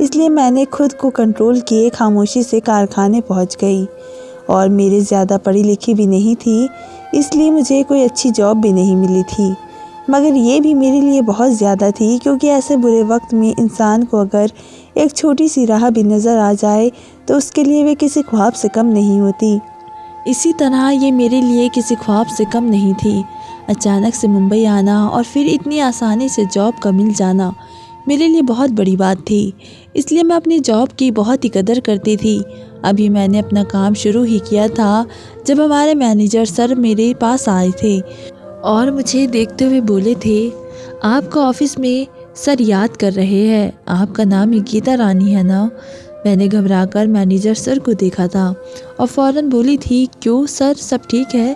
اس لیے میں نے خود کو کنٹرول کیے خاموشی سے کارخانے پہنچ گئی۔ اور میرے زیادہ پڑھی لکھی بھی نہیں تھی، اس لیے مجھے کوئی اچھی جاب بھی نہیں ملی تھی، مگر یہ بھی میرے لیے بہت زیادہ تھی، کیونکہ ایسے برے وقت میں انسان کو اگر ایک چھوٹی سی راہ بھی نظر آ جائے تو اس کے لیے وہ کسی خواب سے کم نہیں ہوتی۔ اسی طرح یہ میرے لیے کسی خواب سے کم نہیں تھی۔ اچانک سے ممبئی آنا اور پھر اتنی آسانی سے جاب کا مل جانا میرے لیے بہت بڑی بات تھی، اس لیے میں اپنی جاب کی بہت ہی قدر کرتی تھی۔ ابھی میں نے اپنا کام شروع ہی کیا تھا جب ہمارے مینیجر سر میرے پاس آئے تھے اور مجھے دیکھتے ہوئے بولے تھے، آپ کا آفس میں سر یاد کر رہے ہیں، آپ کا نام ہی گیتا رانی ہے نا؟ میں نے گھبرا کر مینیجر سر کو دیکھا تھا اور فوراً بولی تھی، کیوں سر، سب ٹھیک ہے؟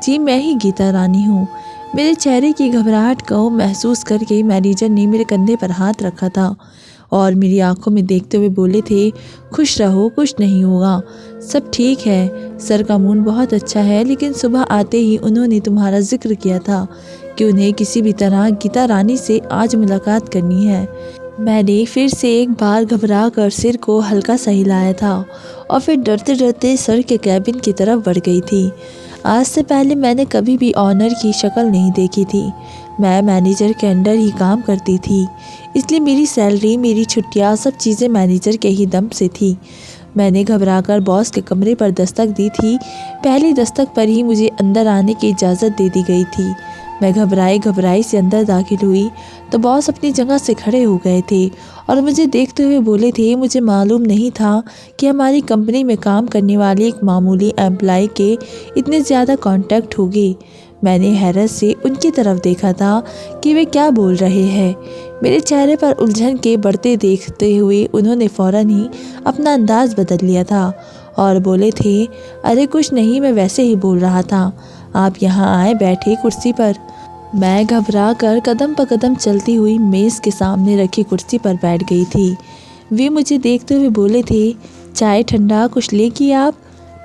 جی میں ہی گیتا رانی ہوں۔ میرے چہرے کی گھبراہٹ کو محسوس کر کے مینیجر نے میرے کندھے پر ہاتھ رکھا تھا اور میری آنکھوں میں دیکھتے ہوئے بولے تھے، خوش رہو، کچھ نہیں ہوگا، سب ٹھیک ہے۔ سر کا مون بہت اچھا ہے، لیکن صبح آتے ہی انہوں نے تمہارا ذکر کیا تھا کہ انہیں کسی بھی طرح گیتا رانی سے آج ملاقات کرنی ہے۔ میں نے پھر سے ایک بار گھبرا کر سر کو ہلکا سا ہلایا تھا اور پھر ڈرتے ڈرتے سر کے کیبن کی طرف بڑھ گئی تھی۔ آج سے پہلے میں نے کبھی بھی آنر کی شکل نہیں دیکھی تھی۔ میں مینیجر کے انڈر ہی کام کرتی تھی، اس لیے میری سیلری، میری چھٹیاں، سب چیزیں مینیجر کے ہی دم سے تھی۔ میں نے گھبرا کر باس کے کمرے پر دستک دی تھی۔ پہلی دستک پر ہی مجھے اندر آنے کی اجازت دے دی گئی تھی۔ میں گھبرائی سے اندر داخل ہوئی تو باس اپنی جگہ سے کھڑے ہو گئے تھے اور مجھے دیکھتے ہوئے بولے تھے، مجھے معلوم نہیں تھا کہ ہماری کمپنی میں کام کرنے والی ایک معمولی امپلائی کے اتنے زیادہ کانٹیکٹ ہوگی۔ میں نے حیرت سے ان کی طرف دیکھا تھا کہ وہ کیا بول رہے ہیں۔ میرے چہرے پر الجھن کے بڑھتے دیکھتے ہوئے انہوں نے فوراً ہی اپنا انداز بدل لیا تھا اور بولے تھے، ارے کچھ نہیں، میں ویسے ہی بول رہا تھا، آپ یہاں آئے، بیٹھے کرسی پر۔ میں گھبرا کر قدم پہ قدم چلتی ہوئی میز کے سامنے رکھی کرسی پر بیٹھ گئی تھی۔ وہ مجھے دیکھتے ہوئے بولے تھے، چائے ٹھنڈا کچھ لے گی آپ؟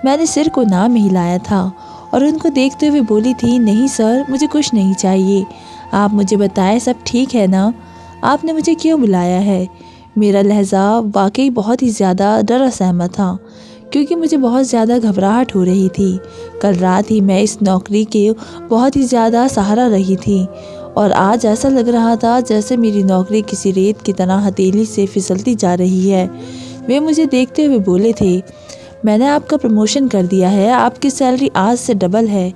میں نے سر کو نہ ہلایا تھا اور ان کو دیکھتے ہوئے بولی تھی، نہیں سر، مجھے کچھ نہیں چاہیے، آپ مجھے بتائیں سب ٹھیک ہے نا؟ آپ نے مجھے کیوں بلایا ہے؟ میرا لہجہ واقعی بہت ہی زیادہ ڈرا سہما تھا، کیونکہ مجھے بہت زیادہ گھبراہٹ ہو رہی تھی۔ کل رات ہی میں اس نوکری کے بہت ہی زیادہ سہارا رہی تھی اور آج ایسا لگ رہا تھا جیسے میری نوکری کسی ریت کی طرح ہتھیلی سے پھسلتی جا رہی ہے۔ وہ مجھے دیکھتے ہوئے بولے تھے، میں نے آپ کا پروموشن کر دیا ہے، آپ کی سیلری آج سے ڈبل ہے۔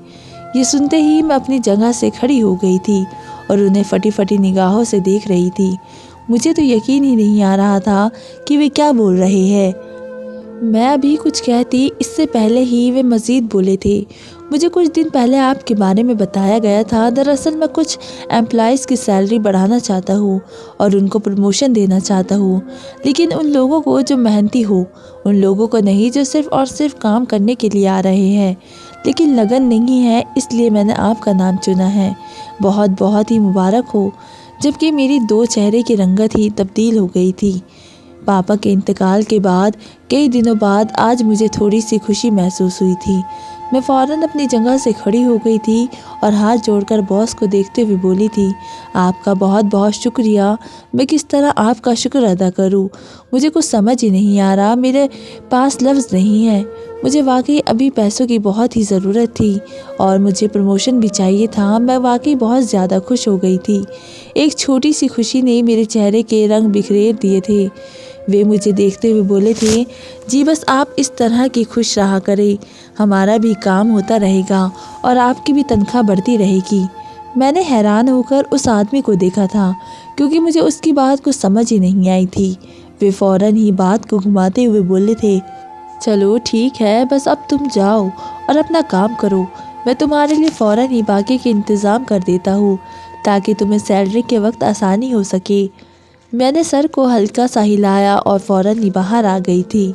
یہ سنتے ہی میں اپنی جگہ سے کھڑی ہو گئی تھی اور انہیں پھٹی پھٹی نگاہوں سے دیکھ رہی تھی۔ مجھے تو یقین ہی نہیں آ رہا تھا کہ وہ کیا بول رہے ہیں۔ میں ابھی کچھ کہتی اس سے پہلے ہی وہ مزید بولے تھے، مجھے کچھ دن پہلے آپ کے بارے میں بتایا گیا تھا، دراصل میں کچھ امپلائیز کی سیلری بڑھانا چاہتا ہوں اور ان کو پروموشن دینا چاہتا ہوں، لیکن ان لوگوں کو جو محنتی ہو، ان لوگوں کو نہیں جو صرف اور صرف کام کرنے کے لیے آ رہے ہیں لیکن لگن نہیں ہے، اس لیے میں نے آپ کا نام چنا ہے۔ بہت بہت ہی مبارک ہو۔ جبکہ میری دو چہرے کی رنگت ہی تبدیل ہو گئی تھی۔ پاپا کے انتقال کے بعد کئی دنوں بعد آج مجھے تھوڑی سی خوشی محسوس ہوئی تھی۔ میں فوراً اپنی جگہ سے کھڑی ہو گئی تھی اور ہاتھ جوڑ کر باس کو دیکھتے ہوئے بولی تھی، آپ کا بہت بہت شکریہ، میں کس طرح آپ کا شکر ادا کروں، مجھے کچھ سمجھ ہی نہیں آ رہا، میرے پاس لفظ نہیں ہے۔ مجھے واقعی ابھی پیسوں کی بہت ہی ضرورت تھی اور مجھے پروموشن بھی چاہیے تھا۔ میں واقعی بہت زیادہ خوش ہو گئی تھی۔ ایک چھوٹی سی خوشی نے میرے چہرے کے رنگ بکھیر دیے تھے۔ وہ مجھے دیکھتے ہوئے بولے تھے، جی بس آپ اس طرح کی خوش رہا کریں، ہمارا بھی کام ہوتا رہے گا اور آپ کی بھی تنخواہ بڑھتی رہے گی۔ میں نے حیران ہو کر اس آدمی کو دیکھا تھا کیونکہ مجھے اس کی بات کچھ سمجھ ہی نہیں آئی تھی۔ وہ فوراً ہی بات کو گھماتے ہوئے بولے تھے، چلو ٹھیک ہے، بس اب تم جاؤ اور اپنا کام کرو، میں تمہارے لیے فوراً ہی باقی کے انتظام کر دیتا ہوں تاکہ تمہیں سیلری کے وقت آسانی ہو سکے۔ میں نے سر کو ہلکا سا ہلایا اور فوراً ہی باہر آ گئی تھی۔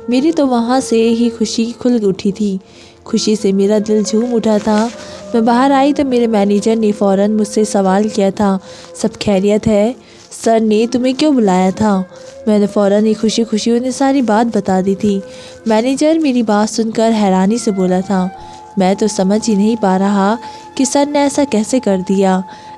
میری تو وہاں سے ہی خوشی کھل اٹھی تھی، خوشی سے میرا دل جھوم اٹھا تھا۔ میں باہر آئی تو میرے مینیجر نے فوراً مجھ سے سوال کیا تھا، سب خیریت ہے؟ سر نے تمہیں کیوں بلایا تھا؟ میں نے فوراً ہی خوشی خوشی انہیں ساری بات بتا دی تھی۔ مینیجر میری بات سن کر حیرانی سے بولا تھا، میں تو سمجھ ہی نہیں پا رہا کہ سر نے ایسا کیسے کر دیا۔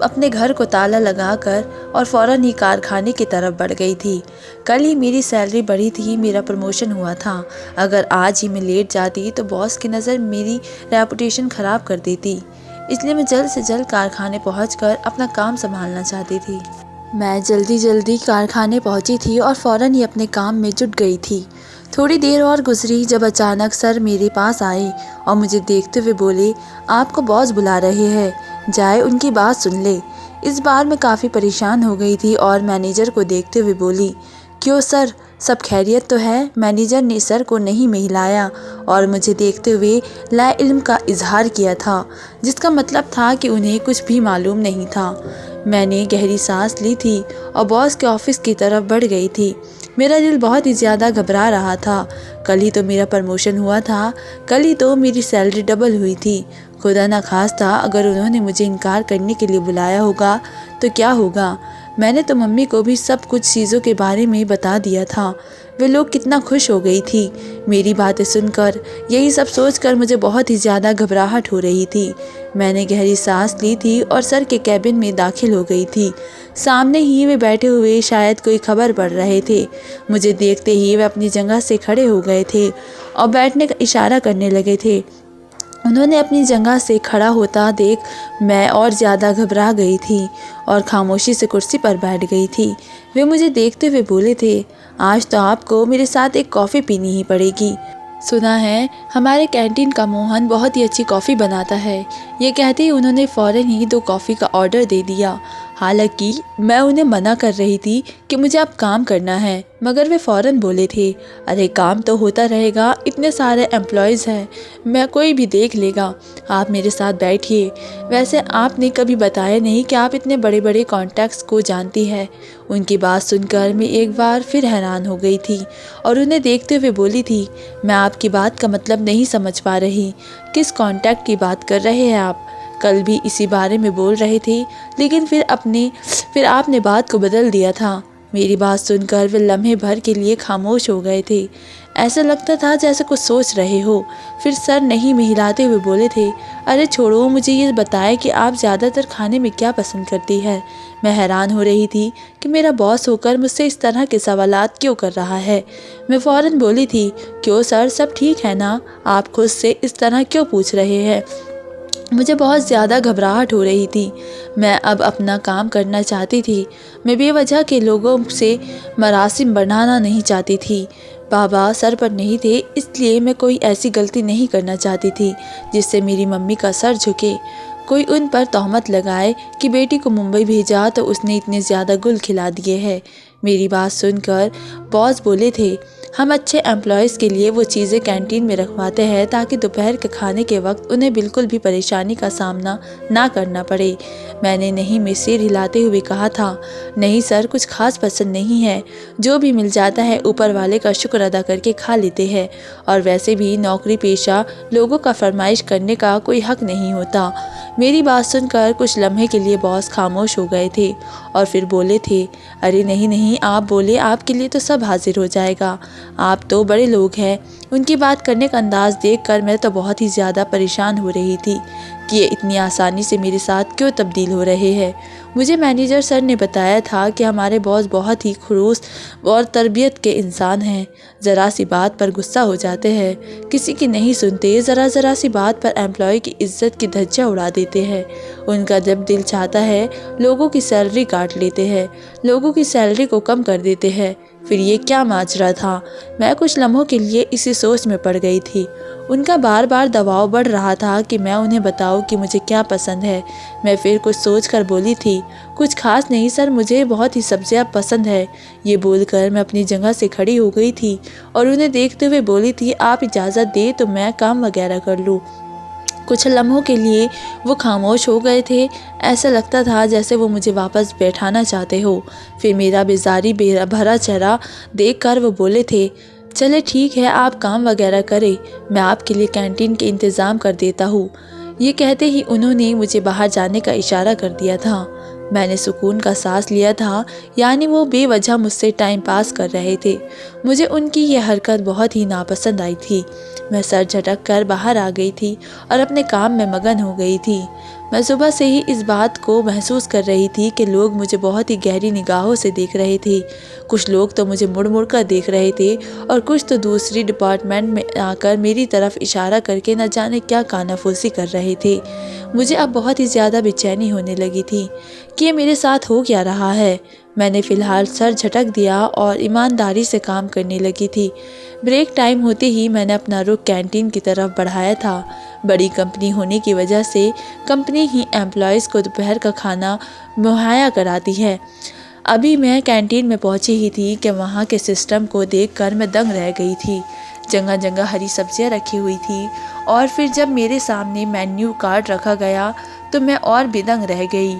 اپنے گھر کو تالا لگا کر اور فوراً ہی کارخانے کی طرف بڑھ گئی تھی۔ کل ہی میری سیلری بڑھی تھی، میرا پروموشن ہوا تھا۔ اگر آج ہی میں لیٹ جاتی تو باس کی نظر میری ریپوٹیشن خراب کر دیتی، اس لیے میں جلد سے جلد کارخانے پہنچ کر اپنا کام سنبھالنا چاہتی تھی۔ میں جلدی کارخانے پہنچی تھی اور فوراً ہی اپنے کام میں جٹ گئی تھی۔ تھوڑی دیر اور گزری جب اچانک سر میرے پاس آئے اور مجھے دیکھتے ہوئے بولے، آپ کو باس بلا رہے ہیں، جائے ان کی بات سن لے۔ اس بار میں کافی پریشان ہو گئی تھی اور مینیجر کو دیکھتے ہوئے بولی، کیوں سر، سب خیریت تو ہے؟ مینیجر نے سر کو نہیں میں ہلایا اور مجھے دیکھتے ہوئے لا علم کا اظہار کیا تھا، جس کا مطلب تھا کہ انہیں کچھ بھی معلوم نہیں تھا۔ میں نے گہری سانس لی تھی اور باس کے آفس کی طرف بڑھ گئی تھی۔ میرا دل بہت ہی زیادہ گھبرا رہا تھا۔ کل ہی تو میرا پروموشن ہوا تھا، کل ہی تو میری سیلری ڈبل ہوئی تھی۔ خدا نخواستہ اگر انہوں نے مجھے انکار کرنے کے لیے بلایا ہوگا تو کیا ہوگا؟ میں نے تو ممی کو بھی سب کچھ چیزوں کے بارے میں بتا دیا تھا، وہ لوگ کتنا خوش ہو گئی تھی میری باتیں سن کر۔ یہی سب سوچ کر مجھے بہت ہی زیادہ گھبراہٹ ہو رہی تھی۔ میں نے گہری سانس لی تھی اور سر کے کیبن میں داخل ہو گئی تھی۔ سامنے ہی وہ بیٹھے ہوئے شاید کوئی خبر پڑھ رہے تھے۔ مجھے دیکھتے ہی وہ اپنی جگہ سے کھڑے ہو گئے تھے اور بیٹھنے کا اشارہ کرنے لگے تھے۔ انہوں نے اپنی جگہ سے کھڑا ہوتا دیکھ میں اور زیادہ گھبرا گئی تھی اور خاموشی سے کرسی پر بیٹھ گئی تھی۔ وہ مجھے دیکھتے ہوئے بولے تھے، آج تو آپ کو میرے ساتھ ایک کافی پینی ہی پڑے گی۔ سنا ہے ہمارے کینٹین کا موہن بہت ہی اچھی کافی بناتا ہے۔ یہ کہتے ہی انہوں نے فوراً ہی 2 کافی کا آرڈر دے دیا۔ حالانکہ میں انہیں منع کر رہی تھی کہ مجھے اب کام کرنا ہے، مگر وہ فوراً بولے تھے، ارے کام تو ہوتا رہے گا، اتنے سارے امپلائیز ہیں، میں کوئی بھی دیکھ لے گا، آپ میرے ساتھ بیٹھیے۔ ویسے آپ نے کبھی بتایا نہیں کہ آپ اتنے بڑے بڑے کانٹیکٹس کو جانتی ہے۔ ان کی بات سن کر میں ایک بار پھر حیران ہو گئی تھی اور انہیں دیکھتے ہوئے بولی تھی، میں آپ کی بات کا مطلب نہیں سمجھ پا رہی، کس کانٹیکٹ کی بات کر رہے ہیں آپ؟ کل بھی اسی بارے میں بول رہے تھے، لیکن پھر آپ نے بات کو بدل دیا تھا۔ میری بات سن کر وہ لمحے بھر کے لیے خاموش ہو گئے تھے، ایسا لگتا تھا جیسے کچھ سوچ رہے ہو۔ پھر سر نہیں میں ہلاتے ہوئے بولے تھے، ارے چھوڑو، مجھے یہ بتائے کہ آپ زیادہ تر کھانے میں کیا پسند کرتی ہے؟ میں حیران ہو رہی تھی کہ میرا باس ہو کر مجھ سے اس طرح کے سوالات کیوں کر رہا ہے۔ میں فوراً بولی تھی، کیوں سر، سب ٹھیک ہے نا؟ آپ خود سے اس طرح کیوں پوچھ رہے ہیں؟ مجھے بہت زیادہ گھبراہٹ ہو رہی تھی۔ میں اب اپنا کام کرنا چاہتی تھی۔ میں بے وجہ کے لوگوں سے مراسم بنانا نہیں چاہتی تھی۔ بابا سر پر نہیں تھے، اس لیے میں کوئی ایسی غلطی نہیں کرنا چاہتی تھی جس سے میری ممی کا سر جھکے، کوئی ان پر تہمت لگائے کہ بیٹی کو ممبئی بھیجا تو اس نے اتنے زیادہ گل کھلا دیے ہیں۔ میری بات سن کر باس بولے تھے، ہم اچھے امپلائیز کے لیے وہ چیزیں کینٹین میں رکھواتے ہیں تاکہ دوپہر کے کھانے کے وقت انہیں بالکل بھی پریشانی کا سامنا نہ کرنا پڑے۔ میں نے نہیں میں سر ہلاتے ہوئے کہا تھا، نہیں سر، کچھ خاص پسند نہیں ہے، جو بھی مل جاتا ہے اوپر والے کا شکر ادا کر کے کھا لیتے ہیں، اور ویسے بھی نوکری پیشہ لوگوں کا فرمائش کرنے کا کوئی حق نہیں ہوتا۔ میری بات سن کر کچھ لمحے کے لیے باس خاموش ہو گئے تھے اور پھر بولے تھے، ارے نہیں، آپ بولے، آپ کے لیے تو سب حاضر ہو جائے گا، آپ تو بڑے لوگ ہیں۔ ان کی بات کرنے کا انداز دیکھ کر میں تو بہت ہی زیادہ پریشان ہو رہی تھی کہ یہ اتنی آسانی سے میرے ساتھ کیوں تبدیل ہو رہے ہیں۔ مجھے مینیجر سر نے بتایا تھا کہ ہمارے باس بہت ہی خلوص اور تربیت کے انسان ہیں، ذرا سی بات پر غصہ ہو جاتے ہیں، کسی کی نہیں سنتے، ذرا سی بات پر امپلائی کی عزت کی دھجیاں اڑا دیتے ہیں۔ ان کا جب دل چاہتا ہے لوگوں کی سیلری کاٹ لیتے ہیں، لوگوں کی سیلری کو کم کر دیتے ہیں۔ پھر یہ کیا ماجرا تھا؟ میں کچھ لمحوں کے لیے اسی سوچ میں پڑ گئی تھی۔ ان کا بار بار دباؤ بڑھ رہا تھا کہ میں انہیں بتاؤں کہ مجھے کیا پسند ہے۔ میں پھر کچھ سوچ کر بولی تھی، کچھ خاص نہیں سر، مجھے بہت ہی سبزیاں پسند ہے۔ یہ بول کر میں اپنی جگہ سے کھڑی ہو گئی تھی اور انہیں دیکھتے ہوئے بولی تھی، آپ اجازت دیں تو میں کام وغیرہ کر لوں۔ کچھ لمحوں کے لیے وہ خاموش ہو گئے تھے، ایسا لگتا تھا جیسے وہ مجھے واپس بیٹھانا چاہتے ہو۔ پھر میرا بیزاری بھرا چہرہ دیکھ کر وہ بولے تھے، چلے ٹھیک ہے، آپ کام وغیرہ کریں، میں آپ کے لیے کینٹین کے انتظام کر دیتا ہوں۔ یہ کہتے ہی انہوں نے مجھے باہر جانے کا اشارہ کر دیا تھا۔ میں نے سکون کا سانس لیا تھا، یعنی وہ بے وجہ مجھ سے ٹائم پاس کر رہے تھے۔ مجھے ان کی یہ حرکت بہت ہی ناپسند آئی تھی۔ میں سر جھٹک کر باہر آ گئی تھی اور اپنے کام میں مگن ہو گئی تھی۔ میں صبح سے ہی اس بات کو محسوس کر رہی تھی کہ لوگ مجھے بہت ہی گہری نگاہوں سے دیکھ رہے تھے۔ کچھ لوگ تو مجھے مڑ مڑ کر دیکھ رہے تھے اور کچھ تو دوسری ڈپارٹمنٹ میں آ کر میری طرف اشارہ کر کے نہ جانے کیا کانافوسی کر رہے تھے۔ مجھے اب بہت ہی زیادہ بے چینی ہونے لگی تھی کہ یہ میرے ساتھ ہو کیا رہا ہے۔ میں نے فی الحال سر جھٹک دیا اور ایمانداری سے کام کرنے لگی تھی۔ بریک ٹائم ہوتے ہی میں نے اپنا رخ کینٹین کی طرف بڑھایا تھا۔ بڑی کمپنی ہونے کی وجہ سے کمپنی ہی امپلائیز کو دوپہر کا کھانا مہیا کراتی ہے۔ ابھی میں کینٹین میں پہنچی ہی تھی کہ وہاں کے سسٹم کو دیکھ کر میں دنگ رہ گئی تھی۔ جگہ جگہ ہری سبزیاں رکھی ہوئی تھی اور پھر جب میرے سامنے مینیو کارڈ رکھا گیا تو میں اور بھی دنگ رہ گئی،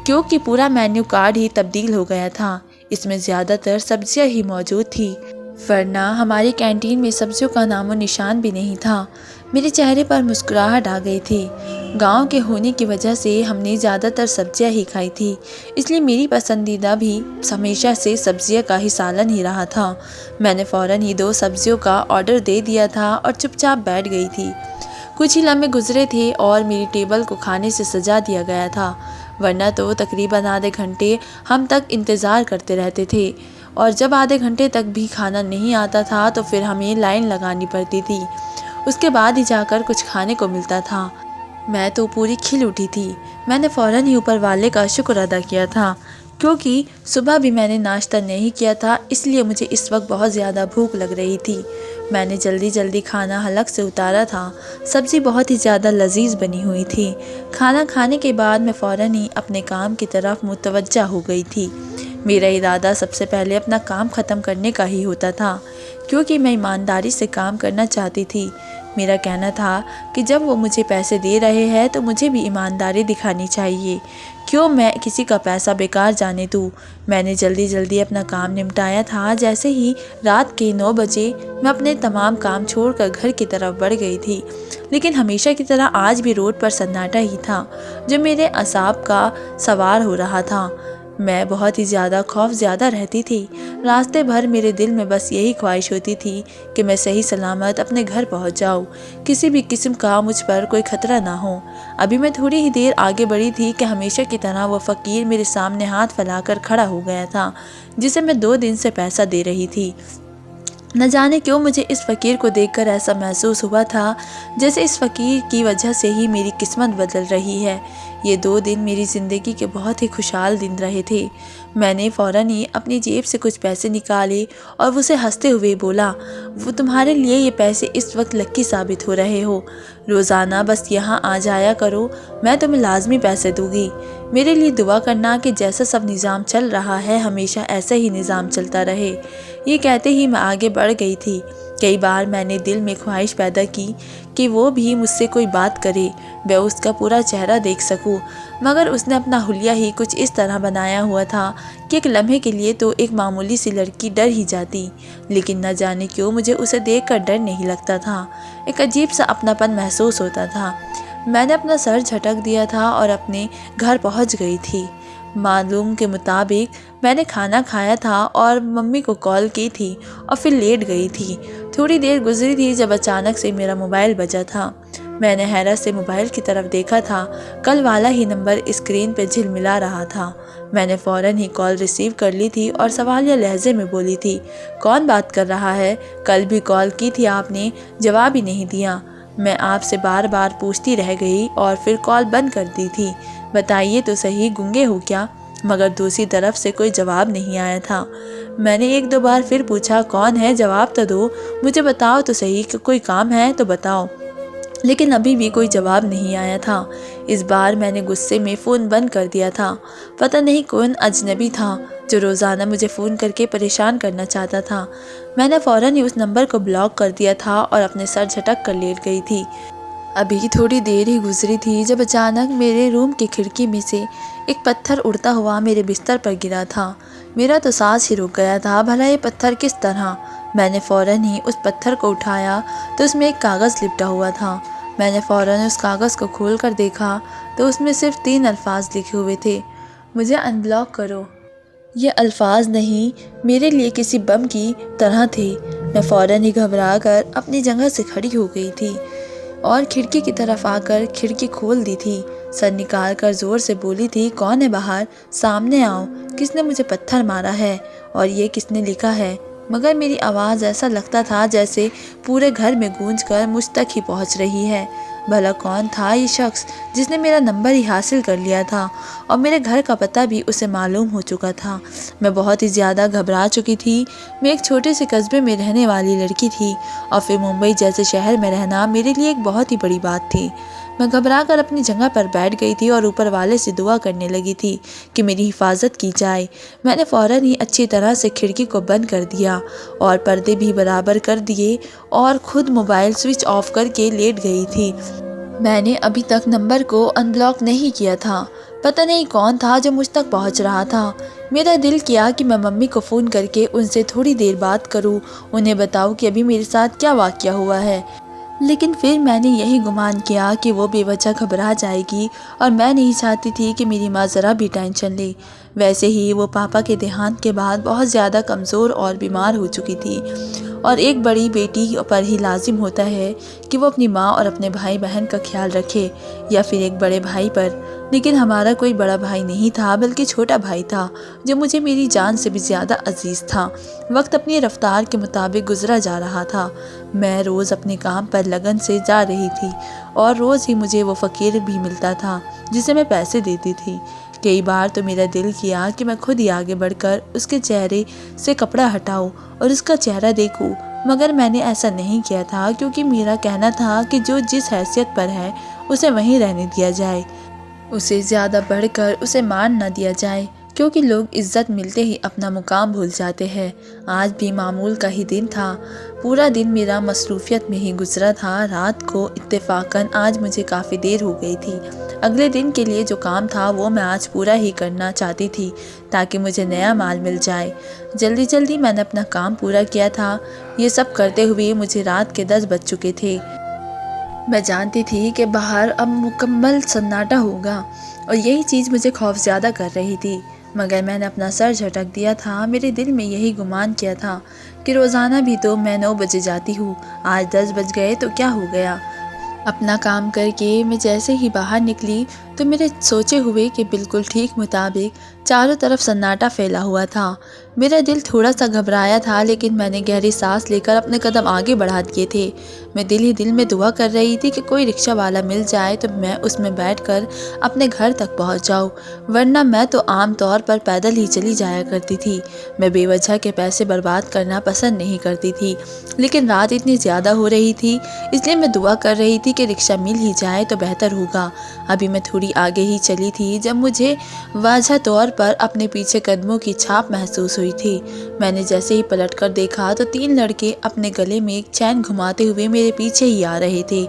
کیونکہ پورا مینیو کارڈ ہی تبدیل ہو گیا تھا۔ اس میں زیادہ تر سبزیاں ہی موجود تھی، ورنہ ہماری کینٹین میں سبزیوں کا نام و نشان بھی نہیں تھا۔ میرے چہرے پر مسکراہٹ آ گئی تھی۔ گاؤں کے ہونے کی وجہ سے ہم نے زیادہ تر سبزیاں ہی کھائی تھی، اس لیے میری پسندیدہ بھی ہمیشہ سے سبزیاں کا ہی سالن ہی رہا تھا۔ میں نے فوراً ہی 2 سبزیوں کا آرڈر دے دیا تھا اور چپ چاپ بیٹھ گئی تھی۔ کچھ ہی لمحے گزرے تھے اور میری ٹیبل کو کھانے سے سجا دیا گیا تھا، ورنہ تو تقریباً آدھے گھنٹے ہم تک انتظار کرتے رہتے تھے، اور جب آدھے گھنٹے تک بھی کھانا نہیں آتا تھا تو پھر ہمیں لائن لگانی پڑتی تھی۔ اس کے بعد ہی جا کر کچھ کھانے کو ملتا تھا۔ میں تو پوری کھل اٹھی تھی۔ میں نے فوراً ہی اوپر والے کا شکر ادا کیا تھا، کیونکہ صبح بھی میں نے ناشتہ نہیں کیا تھا، اس لیے مجھے اس وقت بہت زیادہ بھوک لگ رہی تھی۔ میں نے جلدی جلدی کھانا حلق سے اتارا تھا۔ سبزی بہت ہی زیادہ لذیذ بنی ہوئی تھی۔ کھانا کھانے کے بعد میں فوراً ہی اپنے کام کی طرف متوجہ ہو گئی تھی۔ میرا ارادہ سب سے پہلے اپنا کام ختم کرنے کا ہی ہوتا تھا، کیونکہ میں ایمانداری سے کام کرنا چاہتی تھی۔ میرا کہنا تھا کہ جب وہ مجھے پیسے دے رہے ہیں تو مجھے بھی ایمانداری دکھانی چاہیے، کیوں میں کسی کا پیسہ بیکار جانے دوں۔ میں نے جلدی جلدی اپنا کام نمٹایا تھا۔ جیسے ہی رات کے 9 بجے میں اپنے تمام کام چھوڑ کر گھر کی طرف بڑھ گئی تھی، لیکن ہمیشہ کی طرح آج بھی روڈ پر سناٹا ہی تھا جو میرے اعصاب کا سوار ہو رہا تھا۔ میں بہت ہی زیادہ خوف زیادہ رہتی تھی۔ راستے بھر میرے دل میں بس یہی خواہش ہوتی تھی کہ میں صحیح سلامت اپنے گھر پہنچ جاؤں، کسی بھی قسم کا مجھ پر کوئی خطرہ نہ ہو۔ ابھی میں تھوڑی ہی دیر آگے بڑھی تھی کہ ہمیشہ کی طرح وہ فقیر میرے سامنے ہاتھ پھیلا کر کھڑا ہو گیا تھا، جسے میں 2 دن سے پیسہ دے رہی تھی۔ نہ جانے کیوں مجھے اس فقیر کو دیکھ کر ایسا محسوس ہوا تھا جیسے اس فقیر کی وجہ سے ہی میری قسمت بدل رہی ہے۔ یہ 2 دن میری زندگی کے بہت ہی خوشحال دن رہے تھے۔ میں نے فوراً ہی اپنی جیب سے کچھ پیسے نکالے اور اسے ہنستے ہوئے بولا، وہ تمہارے لیے یہ پیسے اس وقت لکی ثابت ہو رہے ہو۔ روزانہ بس یہاں آ جایا کرو، میں تمہیں لازمی پیسے دوں گی۔ میرے لیے دعا کرنا کہ جیسا سب نظام چل رہا ہے ہمیشہ ایسا ہی نظام چلتا رہے۔ یہ کہتے ہی میں آگے بڑھ گئی تھی۔ کئی بار میں نے دل میں خواہش پیدا کی کہ وہ بھی مجھ سے کوئی بات کرے، میں اس کا پورا چہرہ دیکھ سکوں، مگر اس نے اپنا حلیہ ہی کچھ اس طرح بنایا ہوا تھا کہ ایک لمحے کے لیے تو ایک معمولی سی لڑکی ڈر ہی جاتی، لیکن نہ جانے کیوں مجھے اسے دیکھ کر ڈر نہیں لگتا تھا، ایک عجیب سا اپناپن محسوس ہوتا تھا۔ میں نے اپنا سر جھٹک دیا تھا اور اپنے گھر پہنچ گئی تھی۔ معلوم کے مطابق میں نے کھانا کھایا تھا اور ممی کو کال کی تھی اور پھر لیٹ گئی تھی۔ تھوڑی دیر گزری تھی جب اچانک سے میرا موبائل بجا تھا۔ میں نے حیرت سے موبائل کی طرف دیکھا تھا، کل والا ہی نمبر اسکرین پہ جھلملا رہا تھا۔ میں نے فوراً ہی کال ریسیو کر لی تھی اور سوالیہ لہجے میں بولی تھی، کون بات کر رہا ہے؟ کل بھی کال کی تھی آپ نے، جواب ہی نہیں دیا۔ میں آپ سے بار بار پوچھتی رہ گئی اور پھر کال بند کر دی تھی۔ بتائیے تو صحیح، گنگے ہو کیا؟ مگر دوسری طرف سے کوئی جواب نہیں آیا تھا۔ میں نے 1-2 بار پھر پوچھا، کون ہے؟ جواب تو دو، مجھے بتاؤ تو صحیح کہ کوئی کام ہے تو بتاؤ۔ لیکن ابھی بھی کوئی جواب نہیں آیا تھا۔ اس بار میں نے غصے میں فون بند کر دیا تھا۔ پتہ نہیں کون اجنبی تھا جو روزانہ مجھے فون کر کے پریشان کرنا چاہتا تھا۔ میں نے فوراً ہی اس نمبر کو بلاک کر دیا تھا اور اپنے سر جھٹک کر لیٹ گئی تھی۔ ابھی تھوڑی دیر ہی گزری تھی جب اچانک میرے روم کی کھڑکی میں سے ایک پتھر اڑتا ہوا میرے بستر پر گرا تھا۔ میرا تو سانس ہی رک گیا تھا، بھلا یہ پتھر کس طرح؟ میں نے فوراً ہی اس پتھر کو اٹھایا تو اس میں ایک کاغذ لپٹا ہوا تھا۔ میں نے فوراً اس کاغذ کو کھول کر دیکھا تو اس میں صرف 3 الفاظ لکھے ہوئے تھے، مجھے ان بلاک کرو۔ یہ الفاظ نہیں، میرے لیے کسی بم کی طرح تھے۔ میں فوراً ہی گھبرا کر اپنی جگہ سے کھڑی ہو گئی تھی اور کھڑکی کی طرف آ کر کھڑکی کھول دی تھی۔ سر نکال کر زور سے بولی تھی، کون ہے باہر؟ سامنے آؤ، کس نے مجھے پتھر مارا ہے اور یہ کس نے لکھا ہے؟ مگر میری آواز ایسا لگتا تھا جیسے پورے گھر میں گونج کر مجھ تک ہی پہنچ رہی ہے۔ بھلا کون تھا یہ شخص جس نے میرا نمبر ہی حاصل کر لیا تھا اور میرے گھر کا پتہ بھی اسے معلوم ہو چکا تھا؟ میں بہت ہی زیادہ گھبرا چکی تھی۔ میں ایک چھوٹے سے قصبے میں رہنے والی لڑکی تھی اور پھر ممبئی جیسے شہر میں رہنا میرے لیے ایک بہت ہی بڑی بات تھی۔ میں گھبرا کر اپنی جگہ پر بیٹھ گئی تھی اور اوپر والے سے دعا کرنے لگی تھی کہ میری حفاظت کی جائے۔ میں نے فوراً ہی اچھی طرح سے کھڑکی کو بند کر دیا اور پردے بھی برابر کر دیے اور خود موبائل سوئچ آف کر کے لیٹ گئی تھی۔ میں نے ابھی تک نمبر کو ان بلاک نہیں کیا تھا۔ پتہ نہیں کون تھا جو مجھ تک پہنچ رہا تھا۔ میرا دل کیا کہ میں ممی کو فون کر کے ان سے تھوڑی دیر بات کروں، انہیں بتاؤں کہ ابھی میرے ساتھ کیا واقعہ ہوا ہے۔ لیکن پھر میں نے یہی گمان کیا کہ وہ بے وجہ گھبرا جائے گی اور میں نہیں چاہتی تھی کہ میری ماں ذرا بھی ٹینشن لے۔ ویسے ہی وہ پاپا کے دیہانت کے بعد بہت زیادہ کمزور اور بیمار ہو چکی تھی اور ایک بڑی بیٹی پر ہی لازم ہوتا ہے کہ وہ اپنی ماں اور اپنے بھائی بہن کا خیال رکھے یا پھر ایک بڑے بھائی پر۔ لیکن ہمارا کوئی بڑا بھائی نہیں تھا بلکہ چھوٹا بھائی تھا جو مجھے میری جان سے بھی زیادہ عزیز تھا۔ وقت اپنی رفتار کے مطابق گزرا جا رہا تھا۔ میں روز اپنے کام پر لگن سے جا رہی تھی اور روز ہی مجھے وہ فقیر بھی ملتا تھا جسے میں پیسے دیتی تھی۔ کئی بار تو میرا دل کیا کہ میں خود ہی آگے بڑھ کر اس کے چہرے سے کپڑا ہٹاؤں اور اس کا چہرہ دیکھوں، مگر میں نے ایسا نہیں کیا تھا کیونکہ میرا کہنا تھا کہ جو جس حیثیت پر ہے اسے وہیں رہنے دیا جائے، اسے زیادہ بڑھ کر اسے مان نہ دیا جائے، کیونکہ لوگ عزت ملتے ہی اپنا مقام بھول جاتے ہیں۔ آج بھی معمول کا ہی دن تھا۔ پورا دن میرا مصروفیت میں ہی گزرا تھا۔ رات کو اتفاقاً آج مجھے کافی دیر ہو گئی تھی۔ اگلے دن کے لیے جو کام تھا وہ میں آج پورا ہی کرنا چاہتی تھی تاکہ مجھے نیا مال مل جائے۔ جلدی جلدی میں نے اپنا کام پورا کیا تھا۔ یہ سب کرتے ہوئے مجھے رات کے 10 بج چکے تھے۔ میں جانتی تھی کہ باہر اب مکمل سناٹا ہوگا اور یہی چیز مجھے خوف زیادہ کر رہی تھی، مگر میں نے اپنا سر جھٹک دیا تھا۔ میرے دل میں یہی گمان کیا تھا کہ روزانہ بھی تو میں 9 بجے جاتی ہوں، آج 10 بج گئے تو کیا ہو گیا۔ اپنا کام کر کے میں جیسے ہی باہر نکلی تو میرے سوچے ہوئے کہ بالکل ٹھیک مطابق چاروں طرف سناٹا پھیلا ہوا تھا۔ میرا دل تھوڑا سا گھبرایا تھا لیکن میں نے گہری سانس لے کر اپنے قدم آگے بڑھا دیے تھے۔ میں دل ہی دل میں دعا کر رہی تھی کہ کوئی رکشہ والا مل جائے تو میں اس میں بیٹھ کر اپنے گھر تک پہنچ جاؤں، ورنہ میں تو عام طور پر پیدل ہی چلی جایا کرتی تھی۔ میں بے وجہ کے پیسے برباد کرنا پسند نہیں کرتی تھی، لیکن رات اتنی زیادہ ہو رہی تھی اس لیے میں دعا کر رہی تھی کہ رکشہ مل ہی جائے تو بہتر ہوگا۔ ابھی میں تھوڑی آگے ہی چلی تھی جب مجھے واضح طور پر اپنے پیچھے قدموں کی چھاپ محسوس ہوئی تھی۔ میں نے جیسے ہی پلٹ کر دیکھا تو 3 لڑکے اپنے گلے میں ایک چین گھماتے ہوئے میرے پیچھے ہی آ رہے تھے۔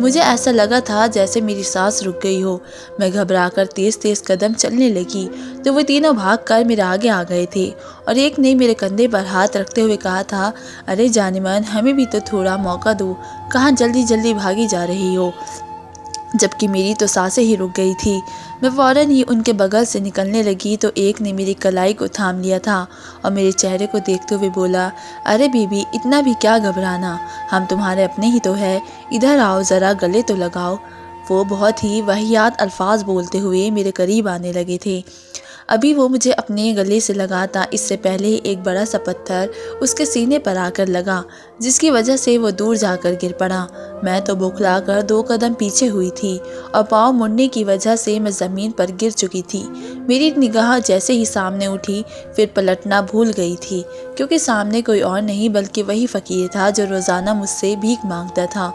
مجھے ایسا لگا تھا جیسے میری سانس رک گئی ہو۔ میں گھبرا کر تیز تیز قدم چلنے لگی تو وہ تینوں بھاگ کر میرے آگے آ گئے تھے اور ایک نے میرے کندھے پر ہاتھ رکھتے ہوئے کہا تھا، ارے جان من، ہمیں بھی تو تھوڑا موقع دو، کہاں جلدی جلدی بھاگی جا رہی ہو؟ جبکہ میری تو سانسیں ہی رک گئی تھی۔ میں فوراً ہی ان کے بغل سے نکلنے لگی تو ایک نے میری کلائی کو تھام لیا تھا اور میرے چہرے کو دیکھتے ہوئے بولا، ارے بیبی اتنا بھی کیا گھبرانا، ہم تمہارے اپنے ہی تو ہے، ادھر آؤ ذرا گلے تو لگاؤ۔ وہ بہت ہی واہیات الفاظ بولتے ہوئے میرے قریب آنے لگے تھے۔ ابھی وہ مجھے اپنے گلے سے لگاتا اس سے پہلے ایک بڑا سا پتھر اس کے سینے پر آ کر لگا، جس کی وجہ سے وہ دور جا کر گر پڑا۔ میں تو بوکھلا کر 2 قدم پیچھے ہوئی تھی اور پاؤں مڑنے کی وجہ سے میں زمین پر گر چکی تھی۔ میری نگاہ جیسے ہی سامنے اٹھی پھر پلٹنا بھول گئی تھی، کیونکہ سامنے کوئی اور نہیں بلکہ وہی فقیر تھا جو روزانہ مجھ سے بھیک مانگتا تھا۔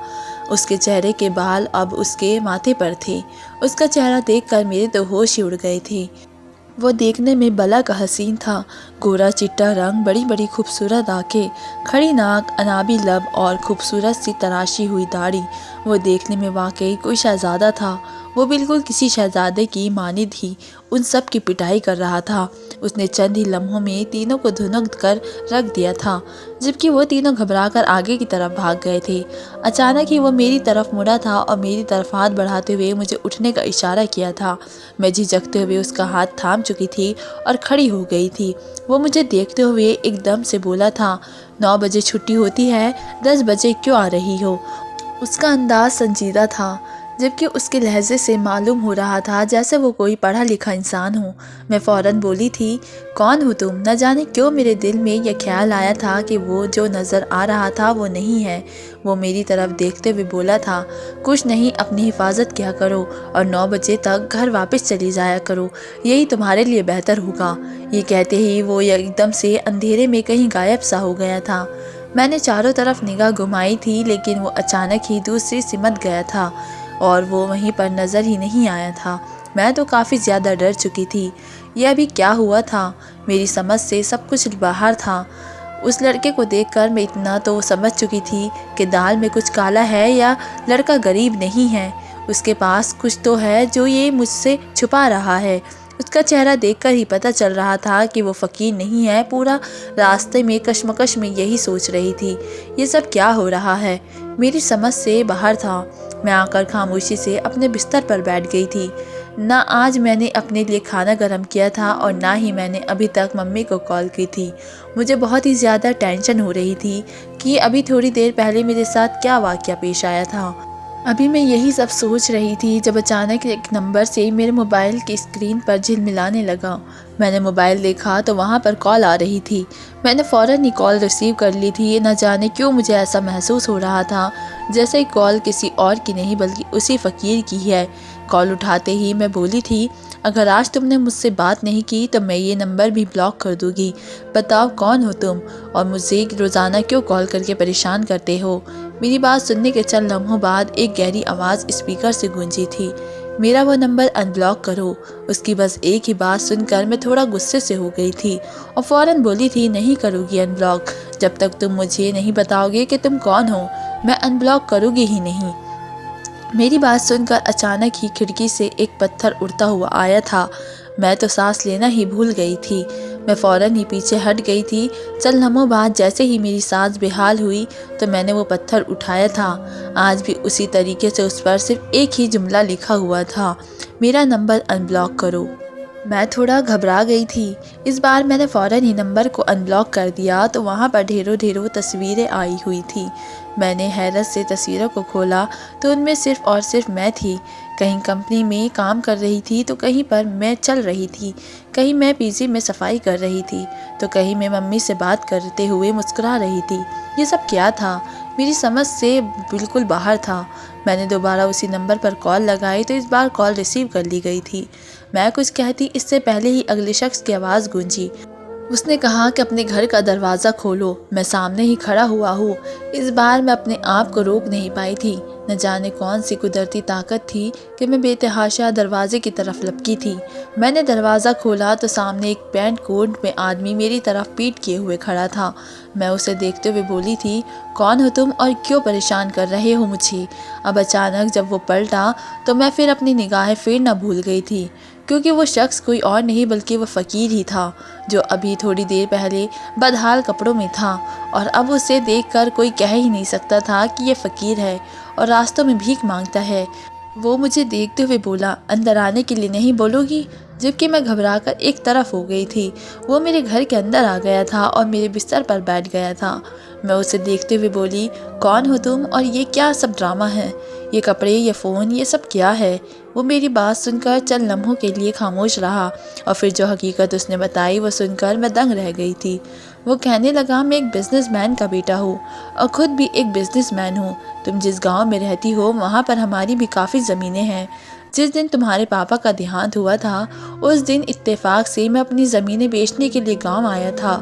اس کے چہرے کے بال اب اس کے ماتھے پر تھے۔ اس کا چہرہ دیکھ کر میرے تو ہوش ہی اڑ گئے تھے۔ وہ دیکھنے میں بلا کا حسین تھا، گورا چٹا رنگ، بڑی بڑی خوبصورت آنکھیں، کھڑی ناک، انابی لب اور خوبصورت سی تراشی ہوئی داڑھی۔ وہ دیکھنے میں واقعی کوئی شہزادہ تھا۔ وہ بالکل کسی شہزادے کی مانند ہی ان سب کی پٹائی کر رہا تھا۔ اس نے چند ہی لمحوں میں تینوں کو دھنک کر رکھ دیا تھا، جبکہ وہ تینوں گھبرا کر آگے کی طرف بھاگ گئے تھے۔ اچانک ہی وہ میری طرف مڑا تھا اور میری طرف ہاتھ بڑھاتے ہوئے مجھے اٹھنے کا اشارہ کیا تھا۔ میں جھجکتے ہوئے اس کا ہاتھ تھام چکی تھی اور کھڑی ہو گئی تھی۔ وہ مجھے دیکھتے ہوئے ایک دم سے بولا تھا، 9 بجے چھٹی ہوتی ہے، 10 بجے کیوں آ رہی ہو؟ اس کا انداز سنجیدہ تھا، جبکہ اس کے لہجے سے معلوم ہو رہا تھا جیسے وہ کوئی پڑھا لکھا انسان ہو۔ میں فوراً بولی تھی، کون ہو تم؟ نہ جانے کیوں میرے دل میں یہ خیال آیا تھا کہ وہ جو نظر آ رہا تھا وہ نہیں ہے۔ وہ میری طرف دیکھتے ہوئے بولا تھا، کچھ نہیں، اپنی حفاظت کیا کرو اور 9 بجے تک گھر واپس چلی جایا کرو، یہی تمہارے لیے بہتر ہوگا۔ یہ کہتے ہی وہ ایک دم سے اندھیرے میں کہیں غائب سا ہو گیا تھا۔ میں نے چاروں طرف نگاہ گھمائی تھی لیکن وہ اچانک ہی دوسری سمت گیا تھا اور وہ وہیں پر نظر ہی نہیں آیا تھا۔ میں تو کافی زیادہ ڈر چکی تھی۔ یہ ابھی کیا ہوا تھا؟ میری سمجھ سے سب کچھ باہر تھا۔ اس لڑکے کو دیکھ کر میں اتنا تو سمجھ چکی تھی کہ دال میں کچھ کالا ہے یا لڑکا غریب نہیں ہے، اس کے پاس کچھ تو ہے جو یہ مجھ سے چھپا رہا ہے۔ اس کا چہرہ دیکھ کر ہی پتہ چل رہا تھا کہ وہ فقیر نہیں ہے۔ پورا راستے میں کشمکش میں یہی سوچ رہی تھی، یہ سب کیا ہو رہا ہے؟ میری سمجھ سے باہر تھا۔ میں آ کر خاموشی سے اپنے بستر پر بیٹھ گئی تھی۔ نہ آج میں نے اپنے لیے کھانا گرم کیا تھا اور نہ ہی میں نے ابھی تک ممی کو کال کی تھی۔ مجھے بہت ہی زیادہ ٹینشن ہو رہی تھی کہ ابھی تھوڑی دیر پہلے میرے ساتھ کیا واقعہ پیش آیا تھا۔ ابھی میں یہی سب سوچ رہی تھی جب اچانک ایک نمبر سے میرے موبائل کی اسکرین پر جھلملانے لگا۔ میں نے موبائل دیکھا تو وہاں پر کال آ رہی تھی۔ میں نے فوراً ہی کال ریسیو کر لی تھی۔ نہ جانے کیوں مجھے ایسا محسوس ہو رہا تھا جیسے کال کسی اور کی نہیں بلکہ اسی فقیر کی ہے۔ کال اٹھاتے ہی میں بولی تھی، اگر آج تم نے مجھ سے بات نہیں کی تو میں یہ نمبر بھی بلاک کر دوں گی۔ بتاؤ کون ہو تم اور مجھے روزانہ کیوں کال کر کے پریشان کرتے ہو؟ میری بات سننے کے چند لمحوں بعد ایک گہری آواز اسپیکر سے گونجی تھی، میرا وہ نمبر ان بلاک کرو۔ اس کی بس ایک ہی بات سن کر میں تھوڑا غصے سے ہو گئی تھی اور فوراً بولی تھی، نہیں کرو گی ان بلاک، جب تک تم مجھے نہیں بتاؤ گے کہ تم کون ہو میں ان بلاک کروں گی ہی نہیں۔ میری بات سن کر اچانک ہی کھڑکی سے ایک پتھر اڑتا ہوا آیا تھا۔ میں تو سانس لینا ہی بھول گئی تھی۔ میں فوراً ہی پیچھے ہٹ گئی تھی۔ چند لمحوں بعد جیسے ہی میری سانس بحال ہوئی تو میں نے وہ پتھر اٹھایا تھا۔ آج بھی اسی طریقے سے اس پر صرف ایک ہی جملہ لکھا ہوا تھا، میرا نمبر ان بلاک کرو۔ میں تھوڑا گھبرا گئی تھی۔ اس بار میں نے فوراً ہی نمبر کو ان بلاک کر دیا تو وہاں پر ڈھیروں تصویریں آئی ہوئی تھیں۔ میں نے حیرت سے تصویروں کو کھولا تو ان میں صرف اور صرف میں تھی۔ کہیں کمپنی میں کام کر رہی تھی تو کہیں پر میں چل رہی تھی، کہیں میں پی جی میں صفائی کر رہی تھی تو کہیں میں ممی سے بات کرتے ہوئے مسکرا رہی تھی۔ یہ سب کیا تھا؟ میری سمجھ سے بالکل باہر تھا۔ میں نے دوبارہ اسی نمبر پر کال لگائی تو اس بار کال ریسیو کر لی گئی تھی۔ میں کچھ کہتی اس سے پہلے ہی اگلے شخص کی آواز گونجی۔ اس نے کہا کہ اپنے گھر کا دروازہ کھولو، میں سامنے ہی کھڑا ہوا ہوں۔ اس بار میں اپنے آپ کو روک نہیں پائی تھی۔ نہ جانے کون سی قدرتی طاقت تھی کہ میں بے تحاشا دروازے کی طرف لپکی تھی۔ میں نے دروازہ کھولا تو سامنے ایک پینٹ کوٹ میں آدمی میری طرف پیٹ کیے ہوئے کھڑا تھا۔ میں اسے دیکھتے ہوئے بولی تھی، کون ہو تم اور کیوں پریشان کر رہے ہو مجھے؟ اب اچانک جب وہ پلٹا تو میں پھر اپنی نگاہیں پھیرنا بھول گئی تھی، کیونکہ وہ شخص کوئی اور نہیں بلکہ وہ فقیر ہی تھا جو ابھی تھوڑی دیر پہلے بدحال کپڑوں میں تھا، اور اب اسے دیکھ کر کوئی کہہ ہی نہیں سکتا تھا کہ یہ فقیر ہے اور راستوں میں بھیک مانگتا ہے۔ وہ مجھے دیکھتے ہوئے بولا، اندر آنے کے لیے نہیں بولو گی؟ جبکہ میں گھبرا کر ایک طرف ہو گئی تھی۔ وہ میرے گھر کے اندر آ گیا تھا اور میرے بستر پر بیٹھ گیا تھا۔ میں اسے دیکھتے ہوئے بولی، کون ہو تم اور یہ کیا سب ڈرامہ ہے؟ یہ کپڑے، یہ فون، یہ سب کیا ہے؟ وہ میری بات سن کر چند لمحوں کے لیے خاموش رہا اور پھر جو حقیقت اس نے بتائی وہ سن کر میں دنگ رہ گئی تھی۔ وہ کہنے لگا، میں ایک بزنس مین کا بیٹا ہوں اور خود بھی ایک بزنس مین ہوں۔ تم جس گاؤں میں رہتی ہو وہاں پر ہماری بھی کافی زمینیں ہیں۔ جس دن تمہارے پاپا کا دیہانت ہوا تھا اس دن اتفاق سے میں اپنی زمینیں بیچنے کے لیے گاؤں آیا تھا۔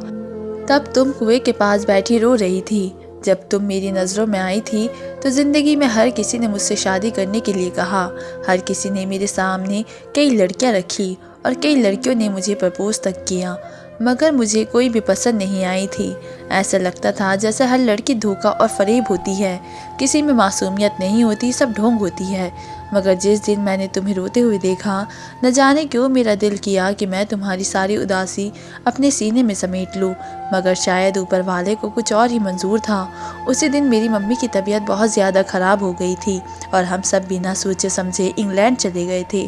تب تم کنویں کے پاس بیٹھی رو رہی تھی۔ جب تم میری نظروں میں آئی تھی تو زندگی میں ہر کسی نے مجھ سے شادی کرنے کے لیے کہا۔ ہر کسی نے میرے سامنے کئی لڑکیاں رکھی اور کئی لڑکیوں نے مجھے پرپوز تک کیا، مگر مجھے کوئی بھی پسند نہیں آئی تھی۔ ایسا لگتا تھا جیسے ہر لڑکی دھوکہ اور فریب ہوتی ہے، کسی میں معصومیت نہیں ہوتی، سب ڈھونگ ہوتی ہے۔ مگر جس دن میں نے تمہیں روتے ہوئے دیکھا، نہ جانے کیوں میرا دل کیا کہ میں تمہاری ساری اداسی اپنے سینے میں سمیٹ لوں، مگر شاید اوپر والے کو کچھ اور ہی منظور تھا۔ اسی دن میری ممی کی طبیعت بہت زیادہ خراب ہو گئی تھی اور ہم سب بنا سوچے سمجھے انگلینڈ چلے گئے تھے۔